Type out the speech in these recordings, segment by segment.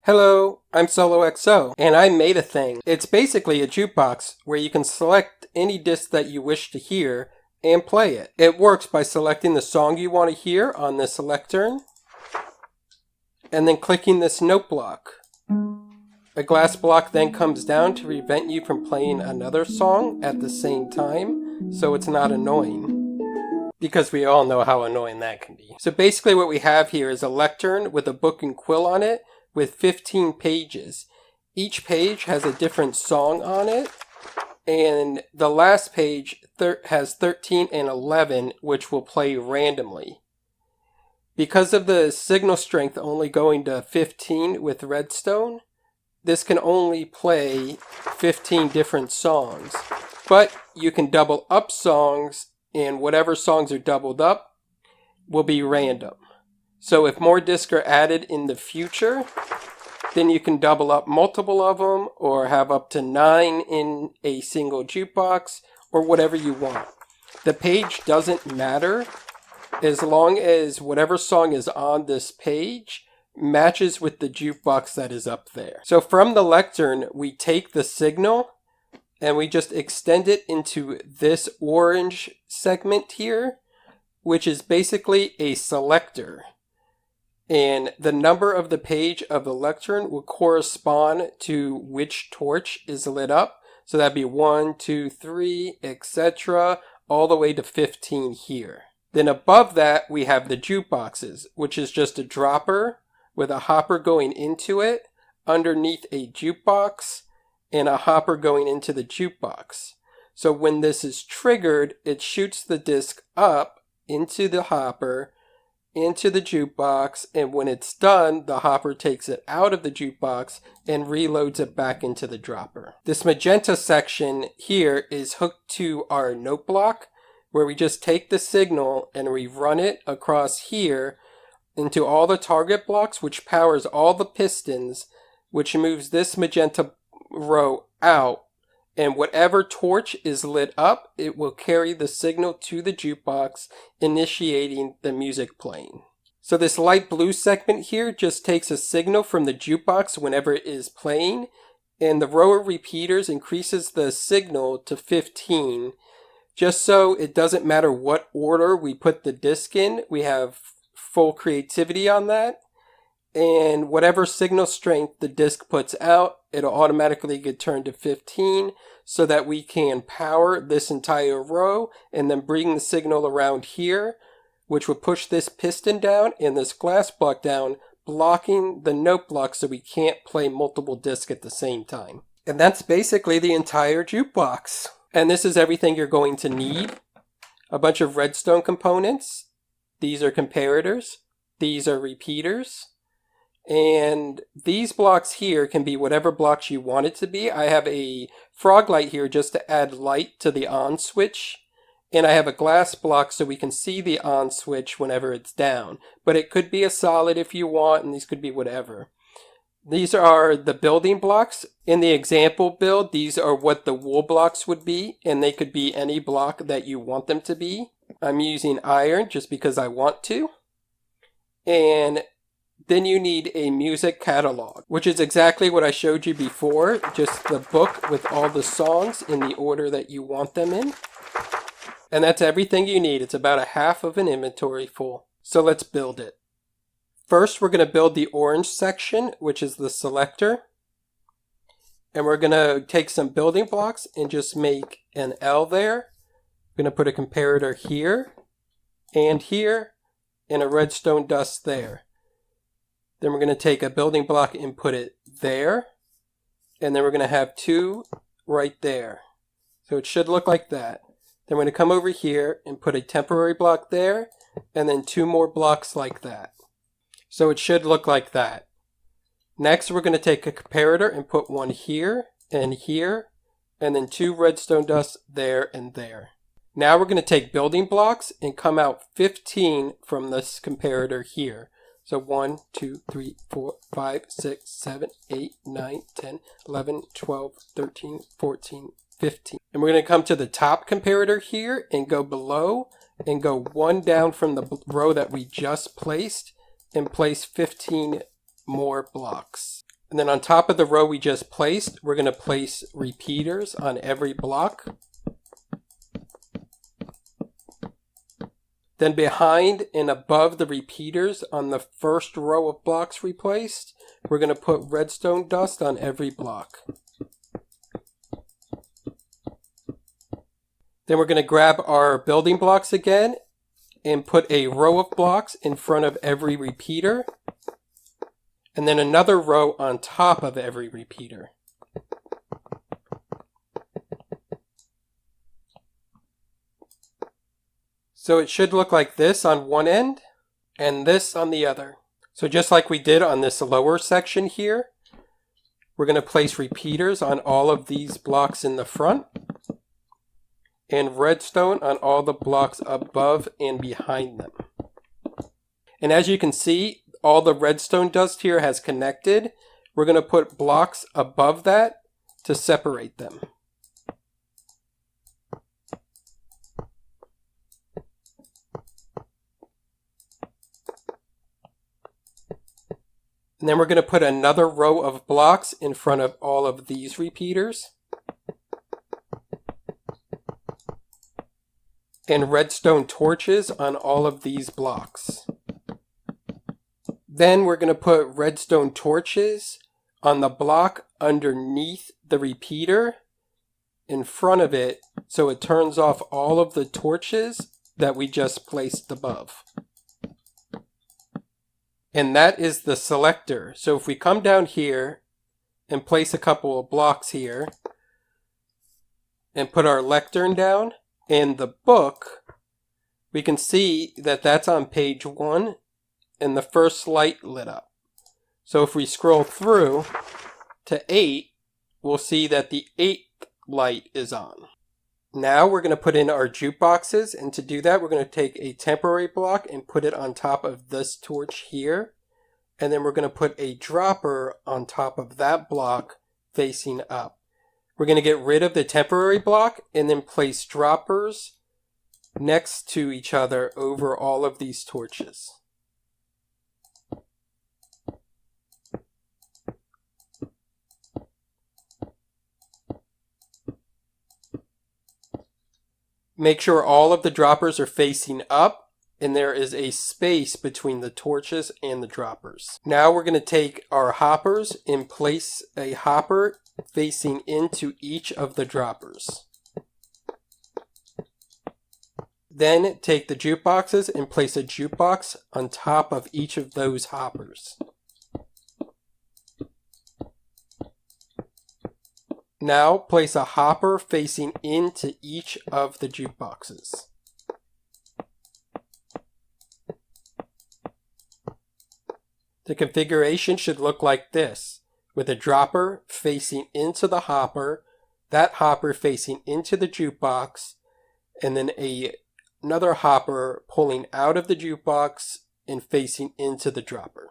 Hello, I'm SoloXO, and I made a thing. It's basically a jukebox where you can select any disc that you wish to hear and play it. It works by selecting the song you want to hear on the select turn, and then clicking this note block. A glass block then comes down to prevent you from playing another song at the same time, so it's not annoying. Because we all know how annoying that can be. So basically what we have here is a lectern with a book and quill on it, with 15 pages. Each page has a different song on it, and the last page has 13 and 11, which will play randomly. Because of the signal strength only going to 15 with Redstone, this can only play 15 different songs. But you can double up songs, and whatever songs are doubled up will be random. So if more discs are added in the future, then you can double up multiple of them or have up to 9 in a single jukebox or whatever you want. The page doesn't matter as long as whatever song is on this page matches with the jukebox that is up there. So from the lectern, we take the signal and we just extend it into this orange segment here, which is basically a selector. And the number of the page of the lectern will correspond to which torch is lit up. So that'd be 1, 2, 3, etc., all the way to 15 here. Then above that, we have the jukeboxes, which is just a dropper with a hopper going into it, underneath a jukebox, and a hopper going into the jukebox. So when this is triggered, it shoots the disc up into the hopper, into the jukebox, and when it's done, the hopper takes it out of the jukebox and reloads it back into the dropper. This magenta section here is hooked to our note block, where we just take the signal and we run it across here into all the target blocks, which powers all the pistons, which moves this magenta row out. And whatever torch is lit up, it will carry the signal to the jukebox, initiating the music playing. So this light blue segment here just takes a signal from the jukebox whenever it is playing, and the row of repeaters increases the signal to 15, just so it doesn't matter what order we put the disc in, we have full creativity on that. And whatever signal strength the disc puts out, it'll automatically get turned to 15 so that we can power this entire row and then bring the signal around here, which will push this piston down and this glass block down, blocking the note block so we can't play multiple discs at the same time. And that's basically the entire jukebox. And this is everything you're going to need. A bunch of redstone components. These are comparators. These are repeaters. And these blocks here can be whatever blocks you want it to be. I have a frog light here just to add light to the on switch. And I have a glass block so we can see the on switch whenever it's down. But it could be a solid if you want, and these could be whatever. These are the building blocks. In the example build, these are what the wool blocks would be, and they could be any block that you want them to be. I'm using iron just because I want to. And then you need a music catalog, which is exactly what I showed you before, just the book with all the songs in the order that you want them in. And that's everything you need. It's about a half of an inventory full. So let's build it. First, we're going to build the orange section, which is the selector. And we're going to take some building blocks and just make an L there. We're going to put a comparator here, and a redstone dust there. Then we're going to take a building block and put it there. And then we're going to have 2 right there. So it should look like that. Then we're going to come over here and put a temporary block there. And then 2 more blocks like that. So it should look like that. Next, we're going to take a comparator and put 1 here. And then 2 redstone dusts there and there. Now we're going to take building blocks and come out 15 from this comparator here. So 1, 2, 3, 4, 5, 6, 7, 8, 9, 10, 11, 12, 13, 14, 15. And we're going to come to the top comparator here and go below and go 1 down from the row that we just placed and place 15 more blocks. And then on top of the row we just placed, we're going to place repeaters on every block. Then behind and above the repeaters on the first row of blocks we placed, we're going to put redstone dust on every block. Then we're going to grab our building blocks again and put a row of blocks in front of every repeater, and then another row on top of every repeater. So it should look like this on one end and this on the other. So just like we did on this lower section here, we're going to place repeaters on all of these blocks in the front and redstone on all the blocks above and behind them. And as you can see, all the redstone dust here has connected. We're going to put blocks above that to separate them. And then we're going to put another row of blocks in front of all of these repeaters. And redstone torches on all of these blocks. Then we're going to put redstone torches on the block underneath the repeater in front of it, so it turns off all of the torches that we just placed above. And that is the selector. So if we come down here and place a couple of blocks here and put our lectern down and the book, we can see that that's on page 1 and the first light lit up. So if we scroll through to 8, we'll see that the 8th light is on. Now we're going to put in our jukeboxes, and to do that we're going to take a temporary block and put it on top of this torch here, and then we're going to put a dropper on top of that block facing up. We're going to get rid of the temporary block and then place droppers next to each other over all of these torches. Make sure all of the droppers are facing up and there is a space between the torches and the droppers. Now we're going to take our hoppers and place a hopper facing into each of the droppers. Then take the jukeboxes and place a jukebox on top of each of those hoppers. Now place a hopper facing into each of the jukeboxes. The configuration should look like this, with a dropper facing into the hopper, that hopper facing into the jukebox, and then another hopper pulling out of the jukebox and facing into the dropper.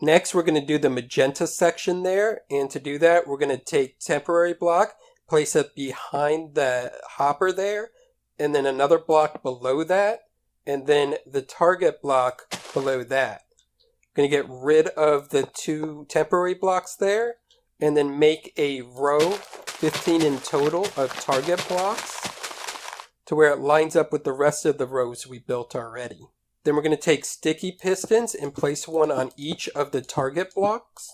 Next, we're going to do the magenta section there, and to do that, we're going to take temporary block, place it behind the hopper there, and then another block below that, and then the target block below that. We're going to get rid of the 2 temporary blocks there, and then make a row, 15 in total, of target blocks to where it lines up with the rest of the rows we built already. Then we're going to take sticky pistons and place one on each of the target blocks.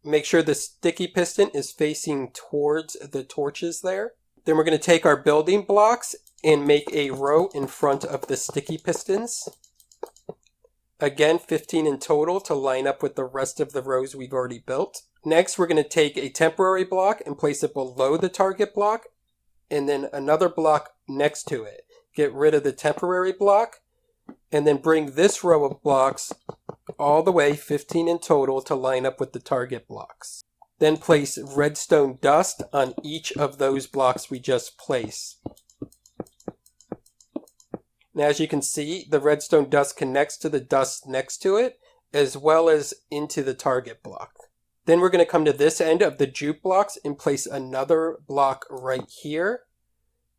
Make sure the sticky piston is facing towards the torches there. Then we're going to take our building blocks and make a row in front of the sticky pistons. Again, 15 in total to line up with the rest of the rows we've already built. Next, we're going to take a temporary block and place it below the target block, and then another block next to it. Get rid of the temporary block, and then bring this row of blocks all the way, 15 in total, to line up with the target blocks. Then place redstone dust on each of those blocks we just placed. Now, as you can see, the redstone dust connects to the dust next to it, as well as into the target block. Then we're going to come to this end of the juke blocks and place another block right here,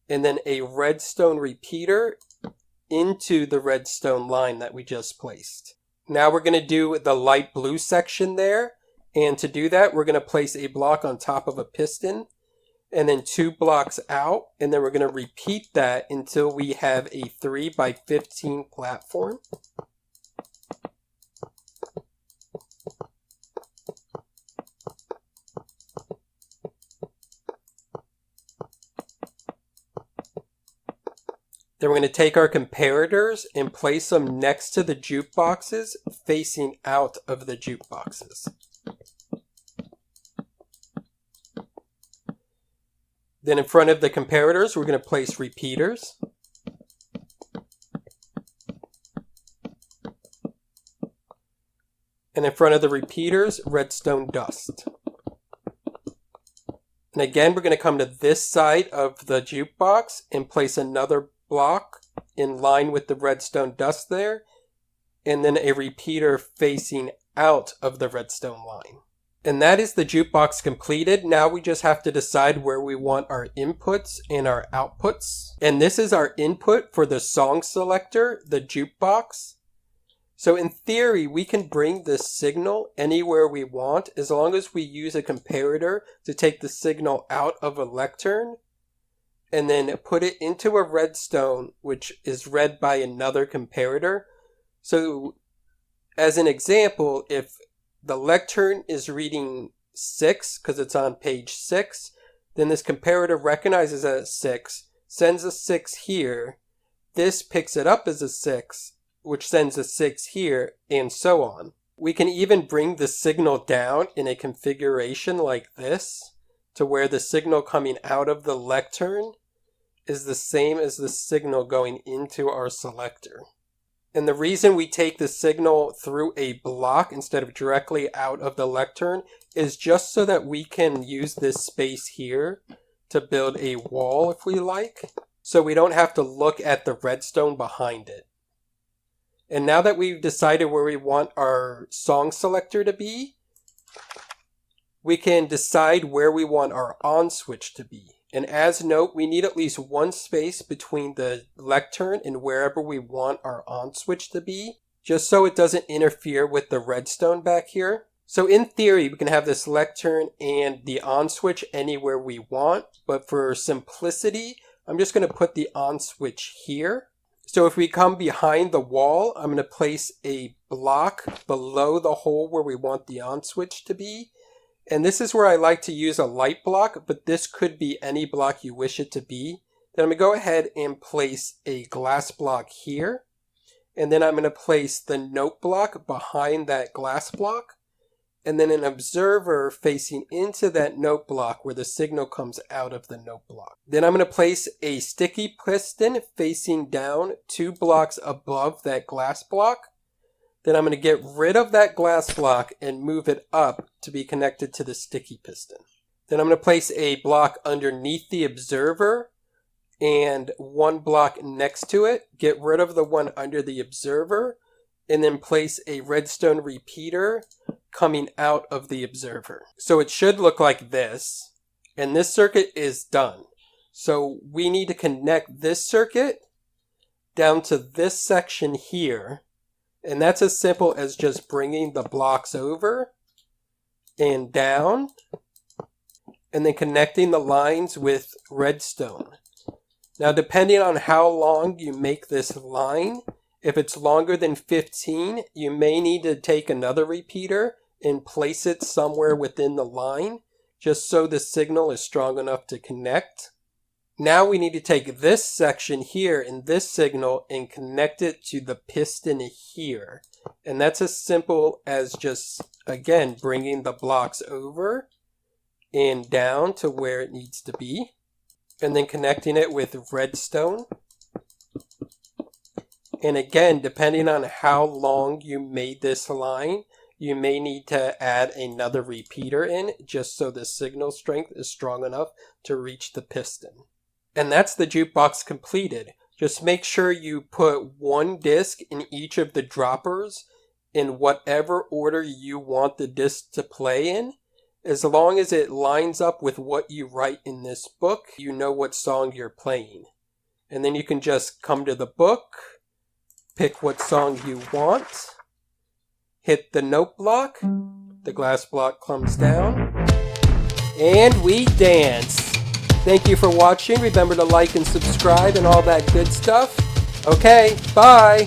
and then a redstone repeater into the redstone line that we just placed. Now we're going to do the light blue section there. And to do that, we're going to place a block on top of a piston and then 2 blocks out. And then we're going to repeat that until we have a 3 by 15 platform. Then we're going to take our comparators and place them next to the jukeboxes, facing out of the jukeboxes. Then in front of the comparators, we're going to place repeaters. And in front of the repeaters, redstone dust. And again, we're going to come to this side of the jukebox and place another block in line with the redstone dust there, and then a repeater facing out of the redstone line. And that is the jukebox completed. Now we just have to decide where we want our inputs and our outputs. And this is our input for the song selector, the jukebox. So in theory, we can bring this signal anywhere we want as long as we use a comparator to take the signal out of a lectern and then put it into a redstone, which is read by another comparator. So as an example, if the lectern is reading 6 because it's on page 6, then this comparator recognizes that it's 6, sends a 6 here, this picks it up as a 6, which sends a 6 here, and so on. We can even bring the signal down in a configuration like this, to where the signal coming out of the lectern is the same as the signal going into our selector. And the reason we take the signal through a block instead of directly out of the lectern is just so that we can use this space here to build a wall if we like, so we don't have to look at the redstone behind it. And now that we've decided where we want our song selector to be, we can decide where we want our on switch to be. And as note, we need at least one space between the lectern and wherever we want our on switch to be, just so it doesn't interfere with the redstone back here. So in theory, we can have this lectern and the on switch anywhere we want, but for simplicity, I'm just going to put the on switch here. So if we come behind the wall, I'm going to place a block below the hole where we want the on switch to be. And this is where I like to use a light block, but this could be any block you wish it to be. Then I'm going to go ahead and place a glass block here. And then I'm going to place the note block behind that glass block. And then an observer facing into that note block where the signal comes out of the note block. Then I'm going to place a sticky piston facing down 2 blocks above that glass block. Then I'm going to get rid of that glass block and move it up to be connected to the sticky piston. Then I'm going to place a block underneath the observer and 1 block next to it. Get rid of the one under the observer and then place a redstone repeater coming out of the observer. So it should look like this, and this circuit is done. So we need to connect this circuit down to this section here, and that's as simple as just bringing the blocks over and down, and then connecting the lines with redstone. Now, depending on how long you make this line, if it's longer than 15, you may need to take another repeater and place it somewhere within the line, just so the signal is strong enough to connect. Now we need to take this section here in this signal and connect it to the piston here. And that's as simple as just, again, bringing the blocks over and down to where it needs to be, and then connecting it with redstone. And again, depending on how long you made this line, you may need to add another repeater in just so the signal strength is strong enough to reach the piston. And that's the jukebox completed. Just make sure you put 1 disc in each of the droppers in whatever order you want the disc to play in. As long as it lines up with what you write in this book, you know what song you're playing. And then you can just come to the book, Pick what song you want. Hit the note block. The glass block comes down. And we dance. Thank you for watching. Remember to like and subscribe and all that good stuff. Okay, bye.